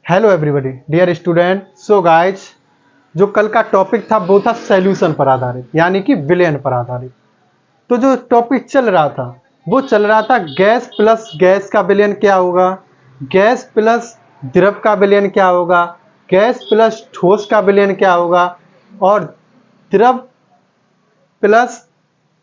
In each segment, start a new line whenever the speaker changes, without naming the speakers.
Hello everybody dear student. So guys, जो कल का टॉपिक था वो था सॉल्यूशन पर आधारित, यानी कि विलयन पर आधारित। तो जो टॉपिक चल रहा था वो चल रहा था गैस प्लस गैस का विलयन क्या होगा, गैस प्लस द्रव का विलयन क्या होगा, गैस प्लस ठोस का विलयन क्या होगा, और द्रव प्लस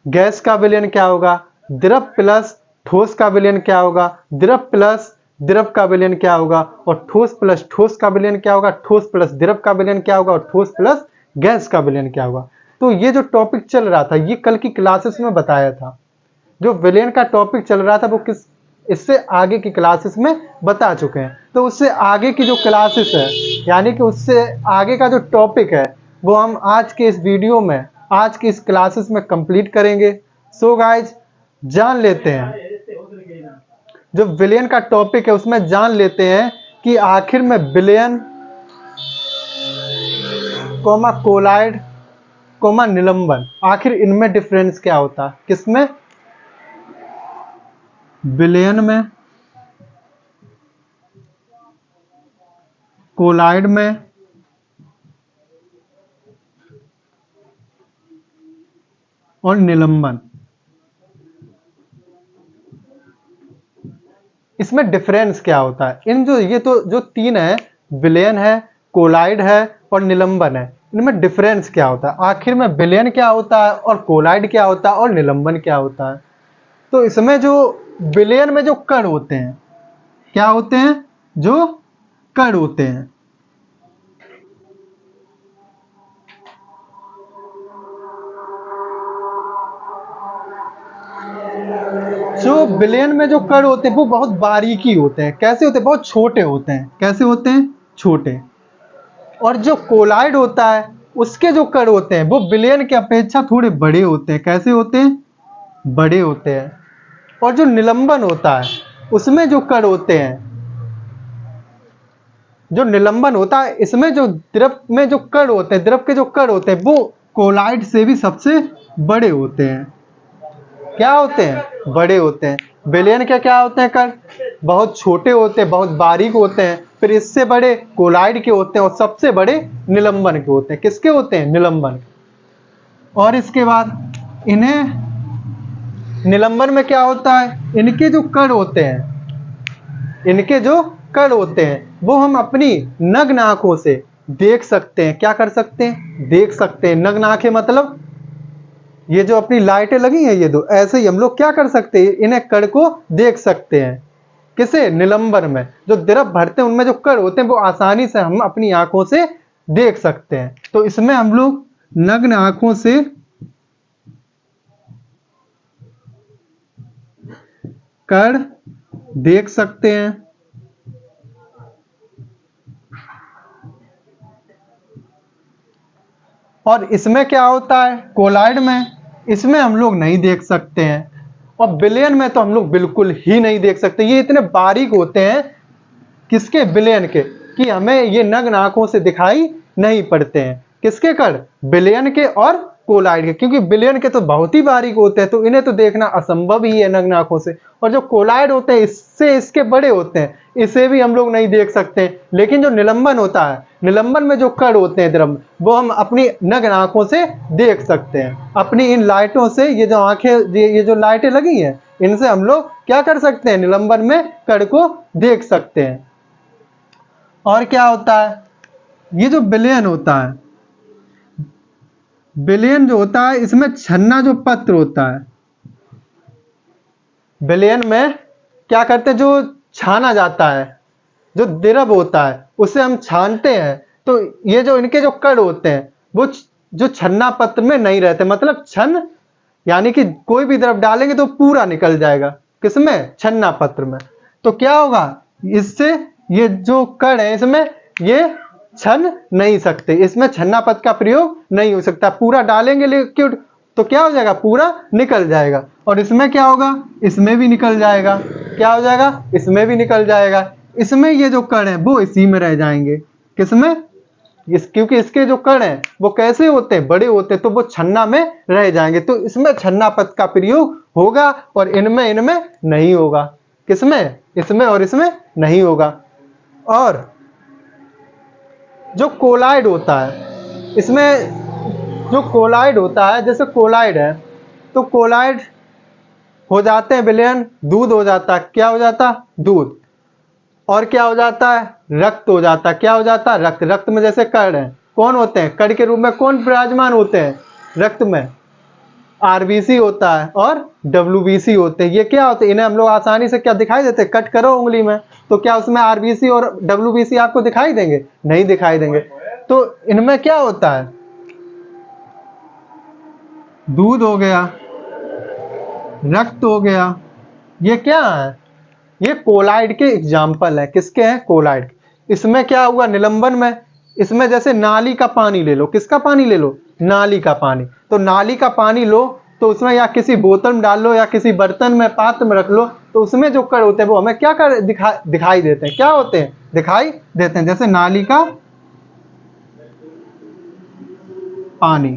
गैस का विलयन क्या होगा, द्रव प्लस ठोस का विलयन क्या होगा, द्रव प्लस द्रव का विलयन क्या होगा, और ठोस प्लस ठोस का विलयन क्या होगा, ठोस प्लस द्रव का विलयन क्या होगा, और ठोस प्लस गैस का विलयन क्या होगा। तो ये जो टॉपिक चल रहा था ये कल की क्लासेस में बताया था। जो विलयन का टॉपिक चल रहा था वो किस इससे आगे की क्लासेस में बता चुके हैं। तो उससे आगे की जो क्लासेस है, यानी कि उससे आगे का जो टॉपिक है वो हम आज के इस वीडियो में, आज की इस क्लासेस में कंप्लीट करेंगे। सो गाइज, जान लेते हैं जो विलयन का टॉपिक है उसमें जान लेते हैं कि आखिर में विलयन कोमा कोलाइड कोमा निलंबन, आखिर इनमें डिफरेंस क्या होता है, किसमें, विलयन में, कोलाइड में और निलंबन। इसमें डिफरेंस क्या होता है। इन जो ये तो जो तीन है, विलयन है, कोलाइड है और निलंबन है, इनमें डिफरेंस क्या होता है, आखिर में विलयन क्या होता है और कोलाइड क्या होता है और निलंबन क्या होता है। तो इसमें जो विलयन में जो कण होते हैं, क्या होते हैं, जो कण होते हैं, जो विलयन में जो कण होते हैं वो बहुत बारीकी होते हैं। कैसे होते हैं, बहुत छोटे होते हैं। कैसे होते हैं, छोटे। और जो कोलाइड होता है उसके जो कण होते हैं वो विलयन की अपेक्षा थोड़े बड़े होते हैं। कैसे होते हैं, बड़े होते हैं। और जो निलंबन होता है उसमें जो कण होते हैं, जो निलंबन होता है इसमें जो द्रव में जो कण होते हैं, द्रव के जो कण होते हैं वो कोलाइड से भी सबसे बड़े होते हैं। क्या होते हैं, बड़े होते हैं। विलयन के क्या होते हैं, कण बहुत छोटे होते हैं, बहुत बारीक होते हैं। फिर इससे बड़े कोलाइड के होते हैं और सबसे बड़े निलंबन के होते हैं। किसके होते हैं, निलंबन। और इसके बाद इन्हें निलंबन में क्या होता है, इनके जो कण होते हैं, इनके जो कण होते हैं वो हम अपनी नग्न आंखों से देख सकते हैं। क्या कर सकते हैं, देख सकते हैं। नग्न आंखें मतलब ये जो अपनी लाइटें लगी हैं ये दो, ऐसे ही हम लोग क्या कर सकते हैं, इन्हें कण को देख सकते हैं। किसे, निलंबन में। जो द्रव भरते हैं उनमें जो कण होते हैं वो आसानी से हम अपनी आंखों से देख सकते हैं। तो इसमें हम लोग नग्न आंखों से कण देख सकते हैं। और इसमें क्या होता है, कोलाइड में, इसमें हम लोग नहीं देख सकते हैं। और विलयन में तो हम लोग बिल्कुल ही नहीं देख सकते। ये इतने बारीक होते हैं, किसके, विलयन के, कि हमें ये नग्न आंखों से दिखाई नहीं पड़ते हैं। किसके कण, विलयन के और कोलाइड के। क्योंकि विलयन के तो बहुत ही बारीक होते हैं तो इन्हें तो देखना असंभव ही है नग्न आंखों से। और जो कोलाइड होते हैं इससे इसके बड़े होते हैं, इसे भी हम लोग नहीं देख सकते। लेकिन जो निलंबन होता है, निलंबन में जो कण होते हैं द्रव, वो हम अपनी नग्न आंखों से देख सकते हैं। अपनी इन लाइटों से, ये जो आंखें, ये जो लाइटें लगी हैं, इनसे हम लोग क्या कर सकते हैं, निलंबन में कण को देख सकते हैं। और क्या होता है, ये जो विलयन होता है, विलयन जो होता है इसमें छन्ना जो पत्र होता है, विलयन में क्या करते हैं, जो छाना जाता है, जो द्रव होता है उसे हम छानते हैं। तो ये जो इनके जो कण होते हैं वो जो छन्ना पत्र में नहीं रहते। मतलब छन्न यानी कि कोई भी द्रव डालेंगे तो पूरा निकल जाएगा। किसमें, छन्ना पत्र में। तो क्या होगा, इससे ये जो कण है इसमें ये छन नहीं सकते, इसमें छन्ना पत्र का प्रयोग नहीं हो सकता। पूरा डालेंगे लिक्विड तो क्या हो जाएगा, पूरा निकल जाएगा। और इसमें क्या होगा, इसमें भी निकल जाएगा। क्या हो जाएगा, इसमें भी निकल जाएगा। इसमें ये जो कण है वो इसी में रह जाएंगे। किसमें, क्योंकि इसके जो कण हैं वो कैसे होते हैं, बड़े होते हैं, तो वो छन्ना में रह जाएंगे। तो इसमें छन्ना पत्र का प्रयोग होगा और इनमें नहीं होगा। किसमें, इसमें और इसमें नहीं होगा। और जो कोलाइड होता है, इसमें जो कोलाइड होता है, जैसे कोलाइड है तो कोलाइड हो जाते हैं विलयन, दूध हो जाता है, क्या हो जाता है दूध, और क्या हो जाता है रक्त हो जाता है, क्या हो जाता है रक्त। रक्त में जैसे कण है, कौन होते हैं कण के रूप में कौन विराजमान होते हैं रक्त में, आरबीसी होता है और डब्ल्यूबीसी होते हैं। ये क्या होते हैं, इन्हें हम लोग आसानी से क्या दिखाई देते हैं, कट करो उंगली में तो क्या उसमें आरबीसी और डब्ल्यूबीसी आपको दिखाई देंगे, नहीं दिखाई देंगे। तो इनमें क्या होता है, दूध हो गया, रक्त हो गया, ये क्या है, ये कोलाइड के एग्जाम्पल है। किसके हैं, कोलाइड। इसमें क्या हुआ निलंबन में, इसमें जैसे नाली का पानी ले लो, किसका पानी ले लो, नाली का पानी। तो नाली का पानी लो तो उसमें या किसी बोतल में डाल लो या किसी बर्तन में पात्र में रख लो, तो उसमें जो कण होते हैं वो हमें क्या कर दिखाई देते हैं, क्या होते हैं दिखाई देते हैं। जैसे नाली का पानी,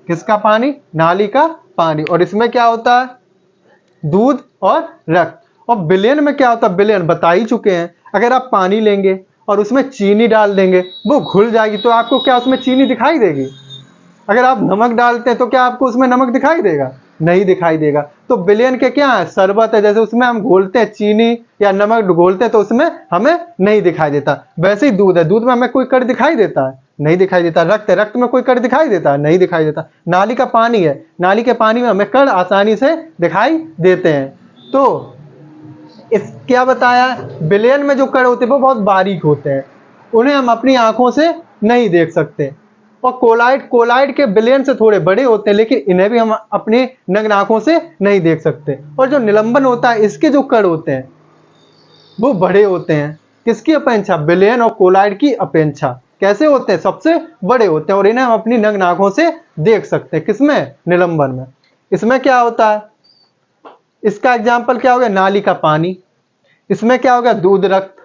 किसका पानी, नाली का पानी। और इसमें क्या होता है दूध और रक्त। और विलयन में क्या होता है, विलयन बता ही चुके हैं, अगर आप पानी लेंगे और उसमें चीनी डाल देंगे वो घुल जाएगी तो आपको क्या उसमें चीनी दिखाई देगी। अगर आप नमक डालते हैं तो क्या आपको उसमें नमक दिखाई देगा, नहीं दिखाई देगा। तो विलयन के क्या है, शरबत है, जैसे उसमें हम घोलते हैं चीनी या नमक घोलते हैं तो उसमें हमें नहीं दिखाई देता। वैसे ही दूध है, दूध में हमें कोई कण दिखाई देता है, नहीं दिखाई देता। रक्त है, रक्त में कोई कण दिखाई देता है, नहीं दिखाई देता। नाली का पानी है, नाली के पानी में हमें कण आसानी से दिखाई देते हैं। तो इस क्या बताया, विलयन में जो कण होते हैं वो बहुत बारीक होते हैं, उन्हें हम अपनी आंखों से नहीं देख सकते। और कोलाइड के विलयन से थोड़े बड़े होते हैं लेकिन इन्हें भी हम अपनी नग्न आंखों से नहीं देख सकते। और जो निलंबन होता है इसके जो कण होते हैं वो बड़े होते हैं, किसकी अपेक्षा, विलयन और कोलाइड की अपेक्षा। कैसे होते हैं, सबसे बड़े होते हैं और इन्हें हम अपनी नग्न आंखों से देख सकते हैं। किसमें, निलंबन में। इसमें क्या होता है, इसका एग्जाम्पल क्या हो गया, नाली का पानी। इसमें क्या हो गया, दूध रक्त।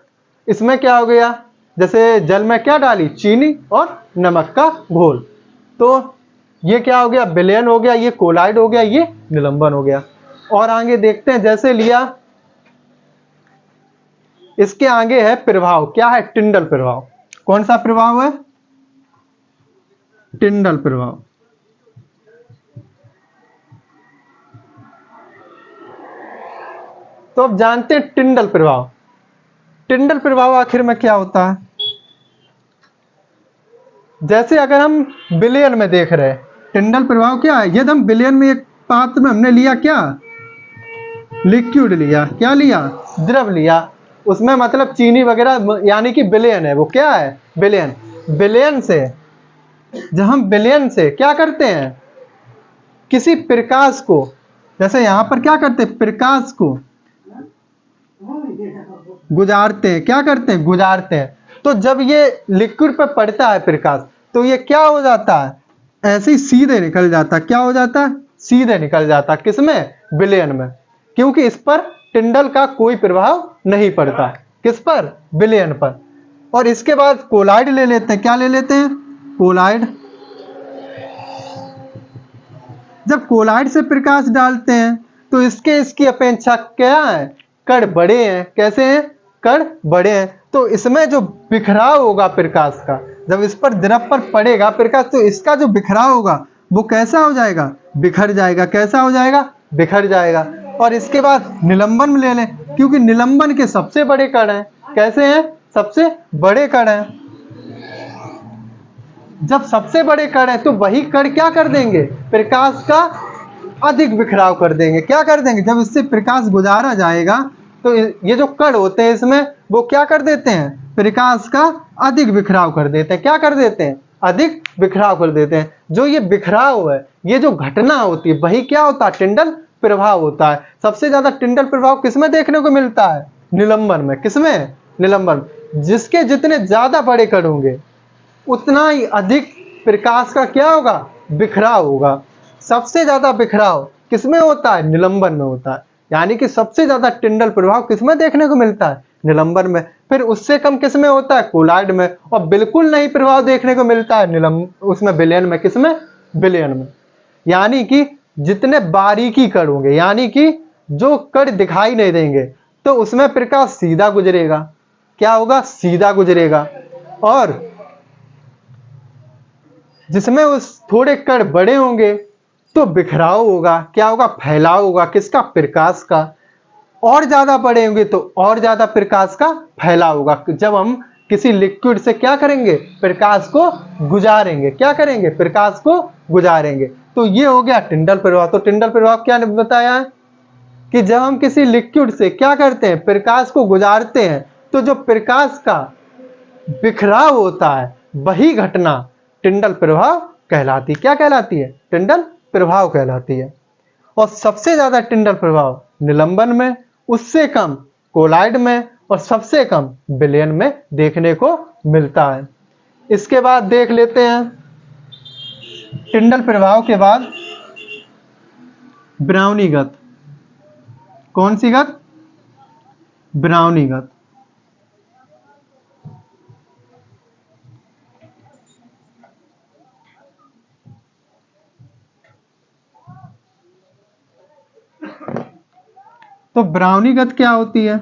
इसमें क्या हो गया, जैसे जल में क्या डाली, चीनी और नमक का घोल। तो ये क्या हो गया, विलयन हो गया, ये कोलाइड हो गया, ये निलंबन हो गया। और आगे देखते हैं, जैसे लिया इसके आगे है प्रभाव, क्या है, टिंडल प्रभाव। कौन सा प्रभाव है, टिंडल प्रभाव। तो अब जानते हैं टिंडल प्रभाव। टिंडल प्रभाव आखिर में क्या होता है, जैसे अगर हम विलयन में देख रहे हैं, टिंडल प्रभाव क्या है, यदि हम विलयन में एक पात्र में हमने लिया क्या, लिक्विड लिया, क्या लिया, द्रव लिया, उसमें मतलब चीनी वगैरह, यानी कि विलयन है, वो क्या है, विलयन। विलयन से जब हम विलयन से क्या करते हैं, किसी प्रकाश को, जैसे यहां पर क्या करते हैं, प्रकाश को गुजारते हैं, क्या करते हैं, गुजारते हैं। तो जब ये लिक्विड पर पड़ता है प्रकाश तो ये क्या हो जाता है, ऐसे ही सीधे निकल जाता है, क्या हो जाता है, सीधे निकल जाता है। किसमें, विलयन में, क्योंकि इस पर टिंडल का कोई प्रभाव नहीं पड़ता। किस पर, विलयन पर। और इसके बाद कोलाइड ले लेते हैं, क्या ले लेते हैं, कोलाइड। जब कोलाइड से प्रकाश डालते हैं तो इसकी अपेक्षा क्या है, कण बड़े हैं। कैसे हैं, कण बड़े हैं। तो इसमें जो बिखराव होगा प्रकाश का, जब इस पर द्रव पर पड़ेगा प्रकाश तो इसका जो बिखराव होगा वो कैसा हो जाएगा, बिखर जाएगा। कैसा हो जाएगा, बिखर जाएगा। और इसके बाद निलंबन में ले लें, क्योंकि निलंबन के सबसे बड़े कण हैं। कैसे हैं, सबसे बड़े कण हैं। जब सबसे बड़े कण हैं तो वही कण क्या कर देंगे, प्रकाश का अधिक बिखराव कर देंगे। क्या कर देंगे, जब इससे प्रकाश गुजारा जाएगा तो ये जो कण होते हैं इसमें वो क्या कर देते हैं, प्रकाश का अधिक बिखराव कर देते हैं। क्या कर देते हैं, अधिक बिखराव कर देते हैं। जो ये बिखराव है, ये जो घटना होती है वही क्या होता है, टिंडल प्रभाव होता है। सबसे ज्यादा टिंडल प्रभाव किसमें देखने को मिलता है, निलंबन में। किसमें, निलंबन। जिसके जितने ज्यादा बड़े कण होंगे उतना ही अधिक प्रकाश का क्या होगा, बिखराव होगा। सबसे ज्यादा बिखराव किसमें होता है, निलंबन में होता है। यानी कि सबसे ज्यादा टिंडल प्रभाव किसमें देखने को मिलता है, निलंबन में। फिर उससे कम किसमें होता है, कोलाइड में। और बिल्कुल नहीं प्रभाव देखने को मिलता है उसमें विलयन में। किसमें, विलयन में। यानी कि जितने बारीकी कण होंगे, यानी कि जो कण दिखाई नहीं देंगे, तो उसमें प्रकाश सीधा गुजरेगा। क्या होगा? सीधा गुजरेगा। और जिसमें उस थोड़े कण बड़े होंगे तो बिखराव होगा। क्या होगा? फैलाव होगा। किसका? प्रकाश का। और ज्यादा बड़े होंगे तो और ज्यादा प्रकाश का फैलाव होगा। जब हम किसी लिक्विड से क्या करेंगे? प्रकाश को गुजारेंगे। क्या करेंगे? प्रकाश को गुजारेंगे। तो ये हो गया टिंडल प्रभाव। तो टिंडल प्रभाव क्या बताया है कि जब हम किसी लिक्विड से क्या करते हैं? प्रकाश को गुजारते हैं, तो जो प्रकाश का बिखराव होता है वही घटना टिंडल प्रभाव कहलाती। क्या कहलाती है? टिंडल प्रभाव कहलाती है। और सबसे ज्यादा टिंडल प्रभाव निलंबन में, उससे कम कोलाइड में और सबसे कम विलयन में देखने को मिलता है। इसके बाद देख लेते हैं टिंडल प्रभाव के बाद ब्राउनीगत। कौन सी गत? ब्राउनीगत। तो ब्राउनीगत क्या होती है?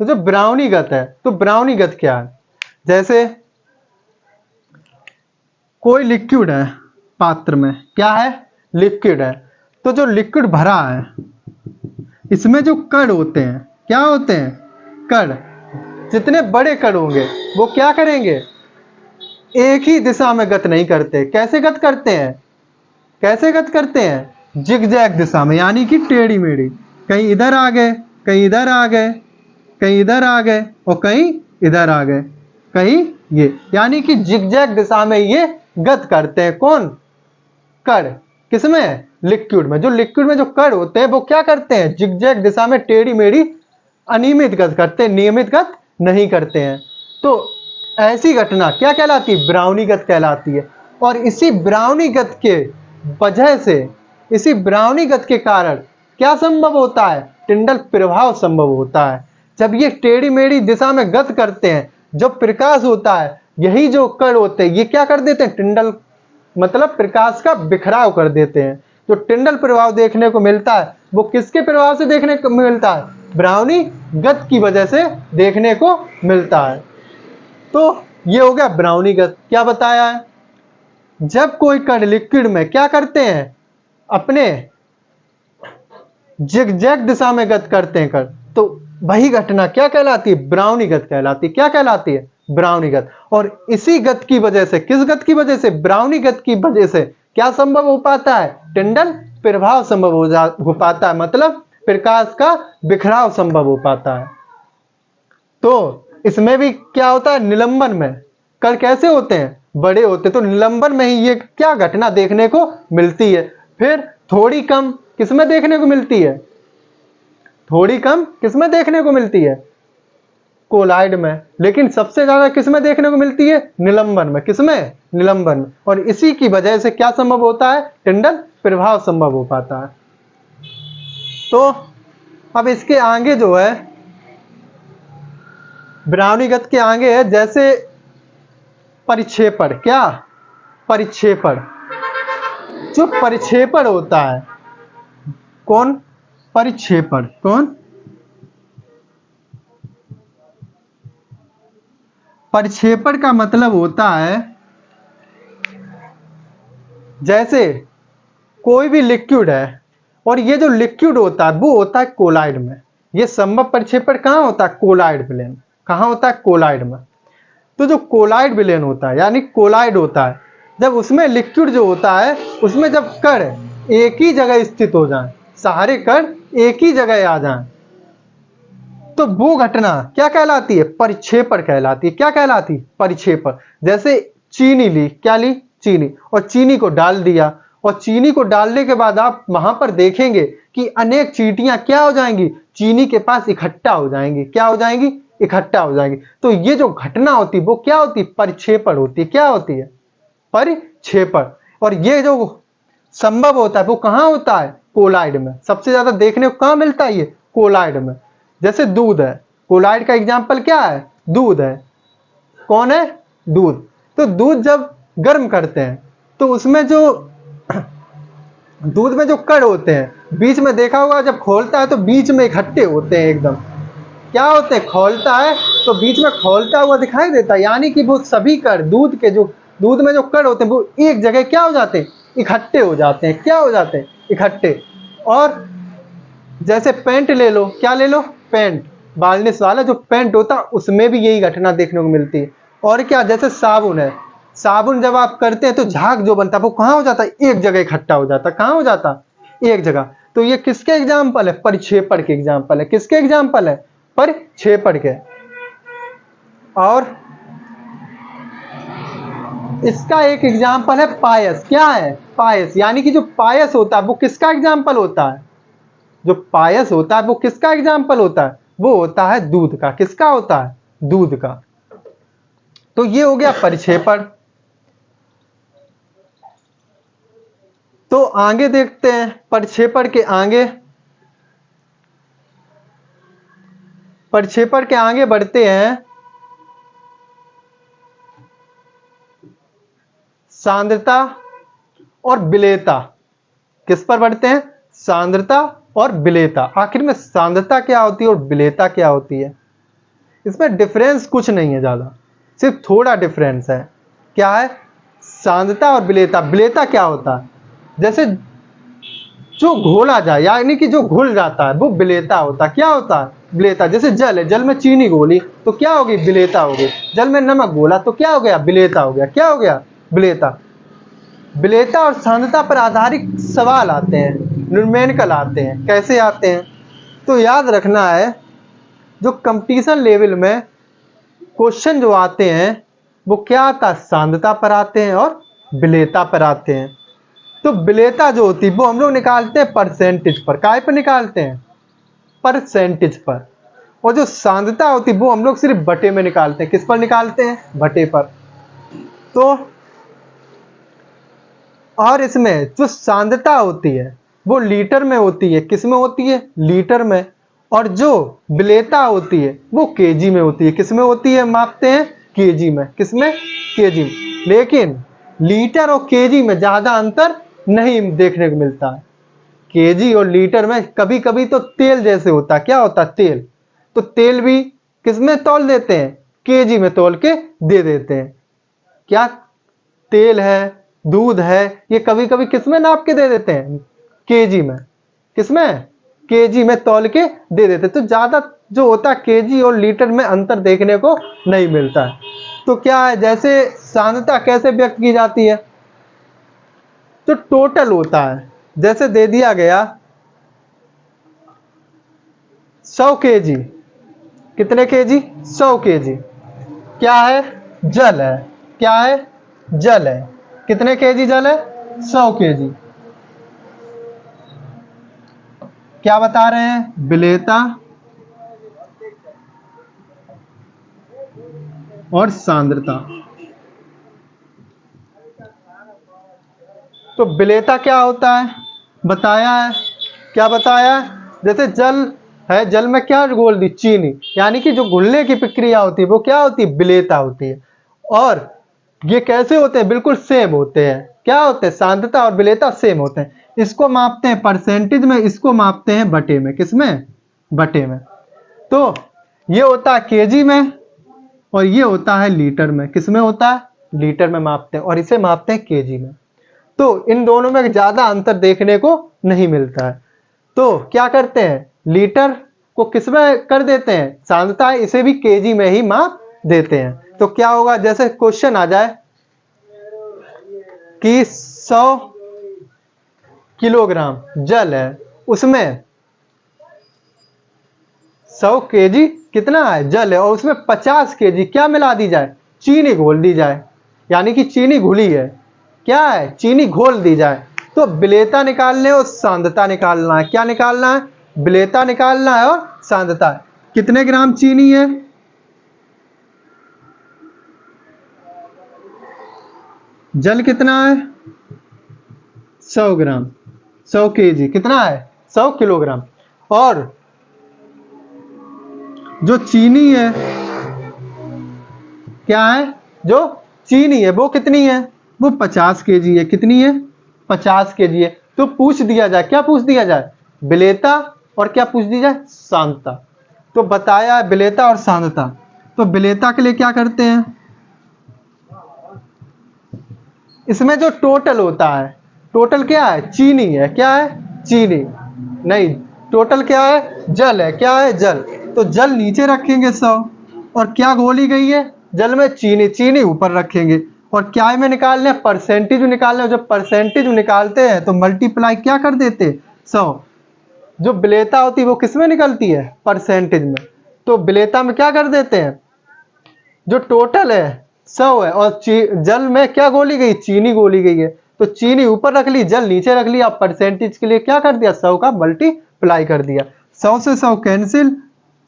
तो जो ब्राउनीगत है, तो ब्राउनीगत क्या है? जैसे कोई लिक्विड है पात्र में, क्या है? लिक्विड है। तो जो लिक्विड भरा है इसमें जो कण होते हैं, क्या होते हैं? कण। जितने बड़े कण होंगे वो क्या करेंगे? एक ही दिशा में गत नहीं करते। कैसे गत करते हैं? कैसे गत करते हैं? जिगजैग दिशा में, यानी कि टेढ़ी मेढ़ी। कहीं इधर आ गए, कहीं इधर आ गए, कहीं इधर आ गए और कहीं इधर आ गए, कहीं ये, यानी कि जिगजैग दिशा में ये गत करते हैं। कौन? कण। किसमें? लिक्विड में। जो लिक्विड में जो कण होते हैं वो क्या करते हैं? जिगजैग दिशा में टेढ़ी मेढ़ी अनियमित गत करते हैं, नियमित गत नहीं करते हैं। तो ऐसी घटना क्या कहलाती है? ब्राउनीगत कहलाती है। और इसी ब्राउनीगत के वजह से, इसी ब्राउनीगत के कारण क्या संभव होता है? टिंडल प्रभाव संभव होता है। जब ये टेढ़ी मेढ़ी दिशा में गत करते हैं, जो प्रकाश होता है, यही जो कण होते हैं ये क्या कर देते हैं? टिंडल मतलब प्रकाश का बिखराव कर देते हैं। जो टिंडल प्रभाव देखने को मिलता है वो किसके प्रभाव से देखने को मिलता है? ब्राउनीगत की वजह से देखने को मिलता है। तो ये हो गया ब्राउनीगत। क्या बताया है? जब कोई कण लिक्विड में क्या करते हैं? अपने जिगजैग दिशा में गत करते हैं कण, तो वही घटना क्या कहलाती है? ब्राउनीगत कहलाती है। क्या कहलाती है? ब्राउनीगत। और इसी गत की वजह से, किस गत की वजह से? ब्राउनीगत की वजह से क्या संभव हो पाता है? टिंडल प्रभाव संभव हो पाता है। मतलब प्रकाश का बिखराव संभव हो पाता है। तो इसमें भी क्या होता है? निलंबन में कण कैसे होते हैं? बड़े होते हैं। तो निलंबन में ही ये क्या घटना देखने को मिलती है। फिर थोड़ी कम किसमें देखने को मिलती है? थोड़ी कम किसमें देखने को मिलती है? कोलाइड में। लेकिन सबसे ज्यादा किसमें देखने को मिलती है? निलंबन में। किसमें? निलंबन में। और इसी की वजह से क्या संभव होता है? टिंडल प्रभाव संभव हो पाता है। तो अब इसके आगे जो है, ब्राउनीगत के आगे है जैसे परिक्षेपण। क्या? परिक्षेपण। जो परिक्षेपण होता है, कौन? परिक्षेपण। कौन? परिक्षेपण का मतलब होता है जैसे कोई भी लिक्विड है और ये जो लिक्विड होता है वो होता है कोलाइड में। ये संभव परिक्षेपण कहाँ होता है? कोलाइड विलयन। कहाँ होता है? कोलाइड में। तो जो कोलाइड विलयन होता है, यानी कोलाइड होता है, जब उसमें लिक्विड जो होता है उसमें जब कण एक ही जगह स्थित हो जाए, सारे कण एक ही जगह आ जाएं, तो वो घटना क्या कहलाती है? परिक्षेपण कहलाती है। क्या कहलाती? परिक्षेपण। जैसे चीनी ली, क्या ली? चीनी। और चीनी को डाल दिया, और चीनी को डालने के बाद आप वहां पर देखेंगे कि अनेक चींटियां क्या हो जाएंगी? चीनी के पास इकट्ठा हो जाएंगी। क्या हो जाएंगी? इकट्ठा हो जाएंगी। तो ये जो घटना होती है वो क्या होती है? परिक्षेपण होती है। क्या होती है? परिक्षेपण। और ये जो संभव होता है वो कहाँ होता है? कोलाइड में। सबसे ज्यादा देखने को कहाँ मिलता है? ये कोलाइड में। जैसे दूध है, कोलाइड का एग्जाम्पल क्या है? दूध है। कौन है? दूध। तो दूध जब गर्म करते हैं तो उसमें जो दूध में जो कण होते हैं बीच में देखा होगा, जब खोलता है तो बीच में इकट्ठे होते हैं एकदम। क्या होते हैं, खोलता है तो बीच में खोलता हुआ दिखाई देता है, यानी कि वो सभी कण दूध में जो कण होते हैं वो एक जगह क्या हो जाते हैं, इकट्ठे हो जाते हैं। क्या हो जाते हैं, इकट्ठे। और जैसे पेंट ले लो, क्या ले लो, पेंट, बार्निश वाला जो पेंट होता है उसमें भी यही घटना देखने को मिलती है। और क्या, जैसे साबुन है, साबुन जब आप करते हैं तो झाग जो बनता है वो कहाँ हो जाता है, एक जगह इकट्ठा हो जाता है। कहाँ हो जाता है, एक जगह। तो ये किसके एग्जाम्पल है, परिक्षेपण के एग्जाम्पल है। किसके एग्जाम्पल है, परिक्षेपण के। और इसका एक एग्जाम्पल है पायस। क्या है, पायस, यानी कि जो पायस होता है वो किसका एग्जाम्पल होता है, जो पायस होता है वो किसका एग्जाम्पल होता है, वो होता है दूध का। किसका होता है, दूध का। तो ये हो गया परिक्षेपण। तो आगे देखते हैं, परिक्षेपण के आगे, परिक्षेपण के आगे बढ़ते हैं। सांद्रता और विलेयता। किस पर बढ़ते हैं, सांद्रता और विलेयता। आखिर में सांद्रता क्या होती है और विलेयता क्या होती है, इसमें डिफरेंस कुछ नहीं है ज्यादा, सिर्फ थोड़ा डिफरेंस है। क्या है, सांद्रता और विलेयता। विलेयता क्या होता है, जैसे जो घोला जाए, यानी कि जो घुल जाता है वो विलेयता होता है। क्या होता है, विलेयता। जैसे जल है, जल में चीनी घोली तो क्या होगी, विलेयता होगी। जल में नमक घोला तो क्या हो गया, विलेयता हो गया। क्या हो गया, विलेयता। विलेयता और सांद्रता पर आधारित सवाल आते हैं, न्यूमेरिकल आते हैं। कैसे आते हैं, तो याद रखना है, जो कंपटीशन लेवल में क्वेश्चन जो आते हैं वो क्या आता है, सांद्रता पर आते हैं और विलेयता पर आते हैं। तो विलेयता जो होती है वो हम लोग निकालते हैं परसेंटेज पर। काय पर निकालते हैं, परसेंटेज पर। और जो सांद्रता होती है वो हम लोग सिर्फ बटे में निकालते हैं। किस पर निकालते हैं, बटे पर। तो और इसमें जो सांद्रता होती है वो लीटर में होती है। किस में होती है, लीटर में। और जो विलेयता होती है वो केजी में होती है। किस में होती है, मापते हैं केजी में। किस में, केजी में। लेकिन लीटर और केजी में ज्यादा अंतर नहीं देखने को मिलता है। केजी और लीटर में कभी कभी तो तेल जैसे होता है। क्या होता है, तेल। तो तेल भी किस में तौल देते हैं, केजी में तौल के दे देते हैं। क्या, तेल है, दूध है, ये कभी कभी किस में नाप के दे देते हैं, केजी में। किस में, केजी में तौल के दे देते हैं। तो ज्यादा जो होता है केजी और लीटर में अंतर देखने को नहीं मिलता है। तो क्या है, जैसे सांद्रता कैसे व्यक्त की जाती है, तो टोटल होता है। जैसे दे दिया गया 100 केजी, कितने केजी, 100 केजी। क्या है, जल है। क्या है, जल है। कितने केजी जल है, 100 केजी। क्या बता रहे हैं, विलेयता और सांद्रता। तो विलेयता क्या होता है, बताया है। क्या बताया है, जैसे जल है, जल में क्या घोल दी, चीनी, यानी कि जो घुलने की प्रक्रिया होती है वो क्या होती है, विलेयता होती है। और ये कैसे होते हैं, बिल्कुल सेम होते हैं। क्या होते हैं, सांद्रता और विलेयता सेम होते हैं। इसको मापते हैं परसेंटेज में, इसको मापते हैं बटे में। किसमें, बटे में। तो ये होता है केजी में और ये होता है लीटर में। किसमें होता है, लीटर में मापते हैं, और इसे मापते हैं केजी में। तो इन दोनों में ज्यादा अंतर देखने को नहीं मिलता है। तो क्या करते हैं, लीटर को किसमें कर देते हैं, सांद्रता है, इसे भी केजी में ही माप देते हैं। तो क्या होगा, जैसे क्वेश्चन आ जाए कि 100 किलोग्राम जल है, उसमें 100 केजी कितना है, जल है, और उसमें 50 केजी क्या मिला दी जाए, चीनी घोल दी जाए। यानी कि चीनी घुली है। क्या है, चीनी घोल दी जाए। तो विलेयता निकालने और सांद्रता निकालना है। क्या निकालना है, विलेयता निकालना है और सांद्रता। कितने ग्राम चीनी है, जल कितना है, 100 ग्राम, 100 केजी कितना है, 100 किलोग्राम। और जो चीनी है, क्या है, जो चीनी है वो कितनी है, वो 50 केजी है। कितनी है, 50 केजी है। तो पूछ दिया जाए, क्या पूछ दिया जाए? विलेयता और क्या पूछ दी जाए? सांद्रता। तो बताया है विलेयता और सांद्रता। तो विलेयता के लिए क्या करते हैं, इसमें जो टोटल होता है, टोटल क्या है? चीनी है। क्या है? चीनी नहीं, टोटल क्या है? जल है। क्या है? जल। तो जल नीचे रखेंगे 100, और क्या घोली गई है जल में? चीनी। चीनी ऊपर रखेंगे, और क्या में निकालने? परसेंटेज निकालने। और जब परसेंटेज निकालते हैं तो मल्टीप्लाई क्या कर देते? 100। जो विलेयता होती है वो किस में निकलती है? परसेंटेज में। तो विलेयता में क्या कर देते हैं, जो टोटल है 100 है, और जल में क्या घोली गई? चीनी घोली गई है। तो चीनी ऊपर रख ली, जल नीचे रख लिया। परसेंटेज के लिए क्या कर दिया? 100 का मल्टीप्लाई कर दिया। 100 से 100 कैंसिल,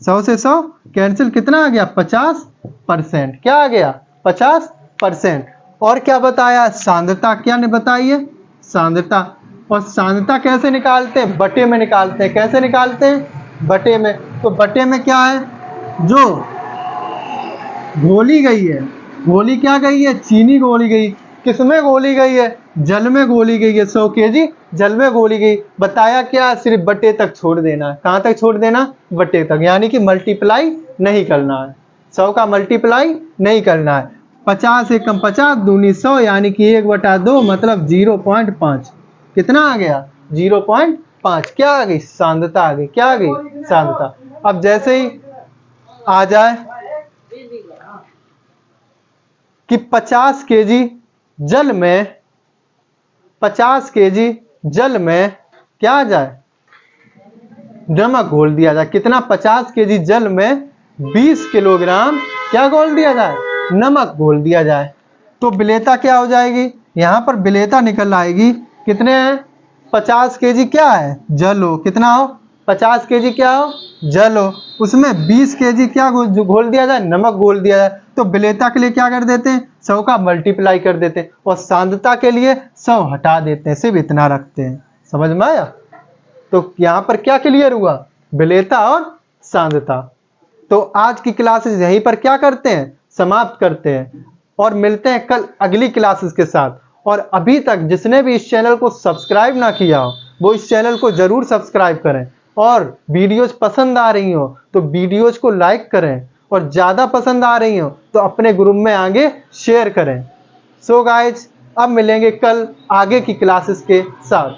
100 से 100 कैंसिल, कितना आ गया? 50%। क्या आ गया? 50%। और क्या बताया? सांद्रता क्या ने बताई है? सांद्रता। और सांद्रता कैसे निकालते हैं? बटे में निकालते हैं। कैसे निकालते हैं? बटे में। तो बटे में क्या है, जो घोली गई है, घोली क्या गई है? चीनी घोली गई। किसमें घोली गई है? जल में घोली गई है। 100 केजी जल में घोली गई। बताया क्या? सिर्फ बटे तक छोड़ देना है। कहाँ तक छोड़ देना? बटे तक। यानी कि मल्टीप्लाई नहीं करना है, 100 का मल्टीप्लाई नहीं करना है। 50 एकम 50 दूनी 100, यानी कि 1/2 मतलब 0.5। कितना आ गया? 0.5। क्या आ गई? सांद्रता आ गई। क्या आ गई? सांद्रता। अब जैसे ही आ जाए कि 50 केजी जल में, 50 केजी जल में क्या आ जाए? नमक घोल दिया जाए। कितना? 50 केजी जल में 20 किलोग्राम क्या घोल दिया जाए? नमक घोल दिया जाए। तो विलेयता क्या हो जाएगी? यहाँ पर विलेयता निकल आएगी। कितने हैं? 50 केजी क्या है? जल हो। कितना हो? 50 केजी क्या हो? जल हो। उसमें 20 केजी क्या घोल दिया जाए? नमक घोल दिया जाए। तो विलेयता के लिए क्या कर देते हैं? 100 का मल्टीप्लाई कर देते हैं, और सांद्रता के लिए 100 हटा देते हैं, सिर्फ इतना रखते हैं। समझ में आया? तो यहाँ पर क्या क्लियर हुआ? विलेयता और सांद्रता। तो आज की क्लासेस यहीं पर क्या करते हैं? समाप्त करते हैं, और मिलते हैं कल अगली क्लासेस के साथ। और अभी तक जिसने भी इस चैनल को सब्सक्राइब ना किया हो, वो इस चैनल को जरूर सब्सक्राइब करें। और वीडियोज पसंद आ रही हो तो वीडियोज को लाइक करें, और ज़्यादा पसंद आ रही हो तो अपने ग्रुप में आगे शेयर करें। सो गाइज, अब मिलेंगे कल आगे की क्लासेस के साथ।